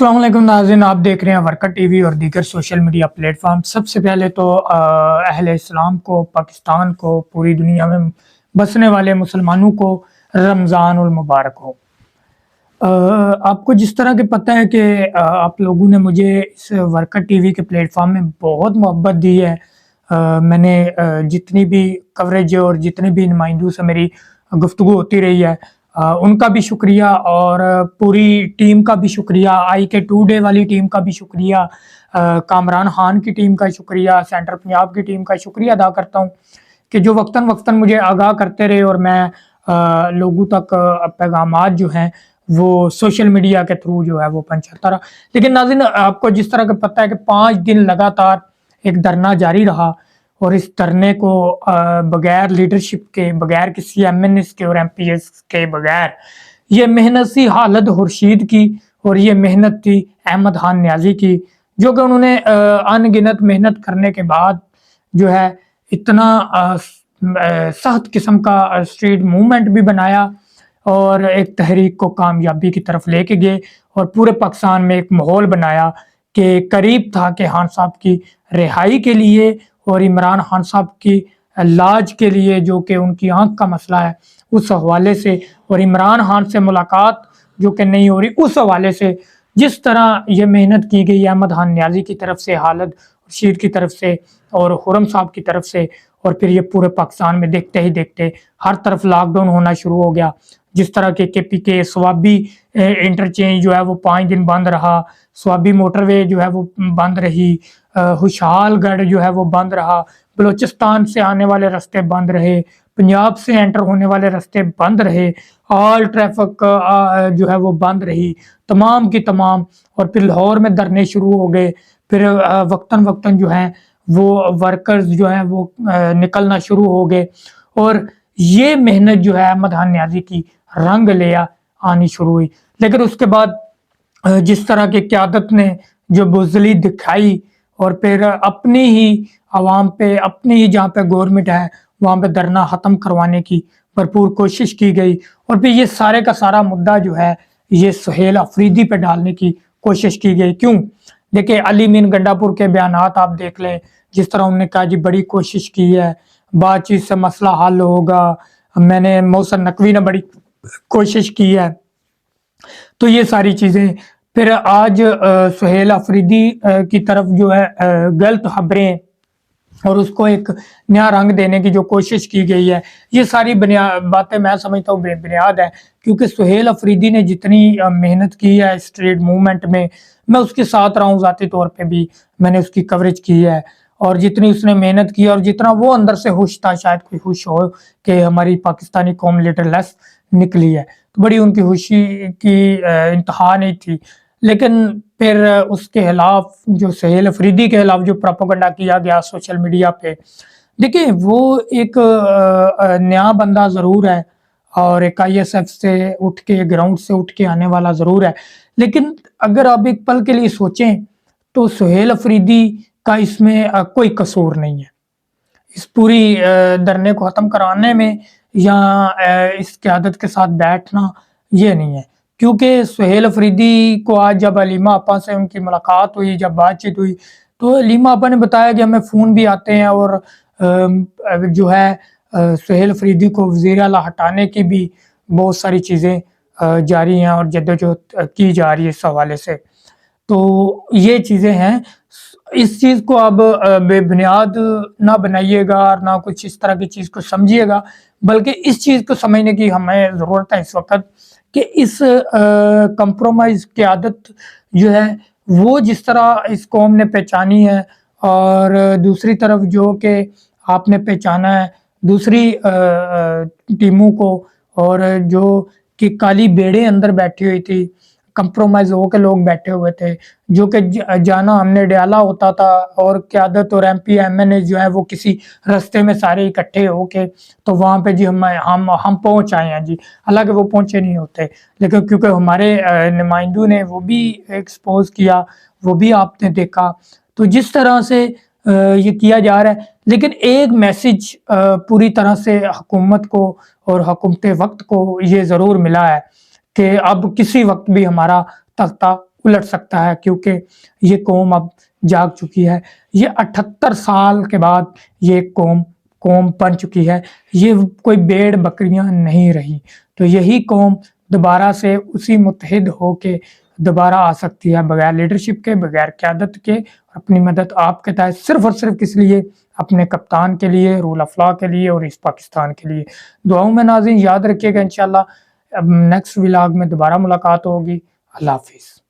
अस्सलाम वालेकुम नाज़रीन, आप देख रहे हैं वर्कर टीवी और दीगर सोशल मीडिया प्लेटफॉर्म। सबसे पहले तो अहले इस्लाम को, पाकिस्तान को, पूरी दुनिया में बसने वाले मुसलमानों को रमज़ानुल मुबारक हो। आपको जिस तरह के पता है कि आप लोगों ने मुझे इस वर्कर टीवी के प्लेटफॉर्म में बहुत मोहब्बत दी है। मैंने जितनी भी कवरेज और जितने भी नुमाइंदों से मेरी गुफ्तगू होती रही है, उनका भी शुक्रिया और पूरी टीम का भी शुक्रिया, IK2 डे वाली टीम का भी शुक्रिया, कामरान खान की टीम का शुक्रिया, सेंटर पंजाब की टीम का शुक्रिया अदा करता हूँ कि जो वक्तन वक्तन मुझे आगाह करते रहे और मैं लोगों तक पैगामात जो हैं वो सोशल मीडिया के थ्रू जो है वो पहुंचाता रहा। लेकिन नाज़रीन, आपको जिस तरह का पता है कि 5 दिन लगातार एक धरना जारी रहा और इस धरने को बगैर लीडरशिप के, बगैर किसी MNS के और MPS के बगैर, ये मेहनत सी खालिद खुर्शीद की और ये मेहनत थी अहमद खान न्याजी की, जो कि उन्होंने अनगिनत मेहनत करने के बाद जो है इतना सख्त किस्म का स्ट्रीट मूवमेंट भी बनाया और एक तहरीक को कामयाबी की तरफ लेके गए और पूरे पाकिस्तान में एक माहौल बनाया कि करीब था कि खान साहब की रिहाई के लिए और इमरान खान साहब की इलाज के लिए, जो कि उनकी आंख का मसला है, उस हवाले से, और इमरान खान से मुलाकात जो कि नहीं हो रही, उस हवाले से जिस तरह ये मेहनत की गई अहमद खान न्याजी की तरफ से, खालिद खुर्शीद की तरफ से और खुर्रम साहब की तरफ से, और फिर ये पूरे पाकिस्तान में देखते ही देखते हर तरफ लॉकडाउन होना शुरू हो गया। जिस तरह के KPK स्वाबी इंटरचेंज जो है वो 5 दिन बंद रहा, स्वाबी मोटरवे जो है वो बंद रही, खुशहालगढ़ जो है वो बंद रहा, बलोचिस्तान से आने वाले रास्ते बंद रहे, पंजाब से एंटर होने वाले रास्ते बंद रहे, ऑल ट्रैफिक जो है वो बंद रही, तमाम की तमाम। और फिर लाहौर में धरने शुरू हो गए, फिर वक्तन वक्तन जो है वो वर्कर्स जो हैं वो निकलना शुरू हो गए और ये मेहनत जो है अहमद खान न्याजी की रंग लिया आनी शुरू हुई। लेकिन उसके बाद जिस तरह की क़यादत ने जो बुज़दिली दिखाई और फिर अपनी ही आवाम पे, अपनी ही जहाँ पे गवर्नमेंट है वहाँ पे धरना ख़त्म करवाने की भरपूर कोशिश की गई और फिर ये सारे का सारा मुद्दा जो है ये सुहेल अफरीदी पे डालने की कोशिश की गई। क्यों? देखिए, अली मीन गंडापुर के बयानात आप देख लें, जिस तरह उन्होंने कहा जी बड़ी कोशिश की है, बातचीत से मसला हल होगा, मैंने मोहसिन नकवी ने बड़ी कोशिश की है, तो ये सारी चीज़ें। फिर आज सुहेल अफरीदी की तरफ जो है गलत खबरें और उसको एक नया रंग देने की जो कोशिश की गई है, ये सारी बातें मैं समझता हूँ बेबुनियाद है, क्योंकि सुहेल अफरीदी ने जितनी मेहनत की है स्ट्रीट मूवमेंट में, मैं उसके साथ रहा हूँ, ज़ाती तौर पे भी मैंने उसकी कवरेज की है, और जितनी उसने मेहनत की और जितना वो अंदर से खुश था, शायद कोई खुश हो कि हमारी पाकिस्तानी कौम लीडरलेस निकली है, तो बड़ी उनकी खुशी की इंतहा नहीं थी। लेकिन फिर उसके खिलाफ, जो सुहेल अफरीदी के खिलाफ जो प्रोपेगेंडा किया गया सोशल मीडिया पे, देखिए वो एक नया बंदा ज़रूर है और एक ISF से उठ के, ग्राउंड से उठ के आने वाला ज़रूर है, लेकिन अगर आप एक पल के लिए सोचें तो सुहेल अफरीदी का इसमें कोई कसूर नहीं है। इस पूरी धरने को ख़त्म कराने में या इस क़यादत के साथ बैठना ये नहीं है, क्योंकि सुहेल अफरीदी को आज जब हलीमा आपा से उनकी मुलाकात हुई, जब बातचीत हुई, तो हलीमा आपा ने बताया कि हमें फ़ोन भी आते हैं और जो है सुहेल अफरीदी को वज़ीर आला हटाने की भी बहुत सारी चीज़ें जारी हैं और जद्दोजहद की जा रही है इस हवाले से। तो ये चीज़ें हैं, इस चीज़ को अब बेबुनियाद ना बनाइएगा और ना कुछ इस तरह की चीज़ को समझिएगा, बल्कि इस चीज़ को समझने की हमें ज़रूरत है इस वक्त कि इस कंप्रोमाइज़ की आदत जो है वो जिस तरह इस कौम ने पहचानी है और दूसरी तरफ जो कि आपने पहचाना है दूसरी टीमों को, और जो कि काली बेड़े अंदर बैठी हुई थी, कंप्रोमाइज़ होकर लोग बैठे हुए थे, जो कि जाना हमने डाला होता था और क़यादत और MP MNA जो है वो किसी रास्ते में सारे इकट्ठे होके तो वहाँ पे जी हम पहुँच आए हैं जी, हालांकि वो पहुँचे नहीं होते, लेकिन क्योंकि हमारे नुमाइंदों ने वो भी एक्सपोज किया, वो भी आपने देखा, तो जिस तरह से ये किया जा रहा है। लेकिन एक मैसेज पूरी तरह से हुकूमत को और हुकूमत वक्त को ये ज़रूर मिला है कि अब किसी वक्त भी हमारा तख्ता الٹ سکتا ہے، کیونکہ یہ قوم اب جاگ چکی ہے۔ یہ 78 سال کے بعد یہ قوم بن چکی ہے، یہ کوئی بھیڑ بکریاں نہیں رہی۔ تو یہی قوم دوبارہ سے اسی متحد ہو کے دوبارہ آ سکتی ہے، بغیر لیڈرشپ کے، بغیر قیادت کے، اپنی مدد آپ کے تحت صرف اور صرف کس لیے؟ اپنے کپتان کے لیے، رول آف لا کے لیے اور اس پاکستان کے لیے۔ دعاؤں میں ناظرین یاد رکھیے گا، انشاءاللہ نیکسٹ ولاگ میں دوبارہ ملاقات ہوگی۔ اللہ حافظ۔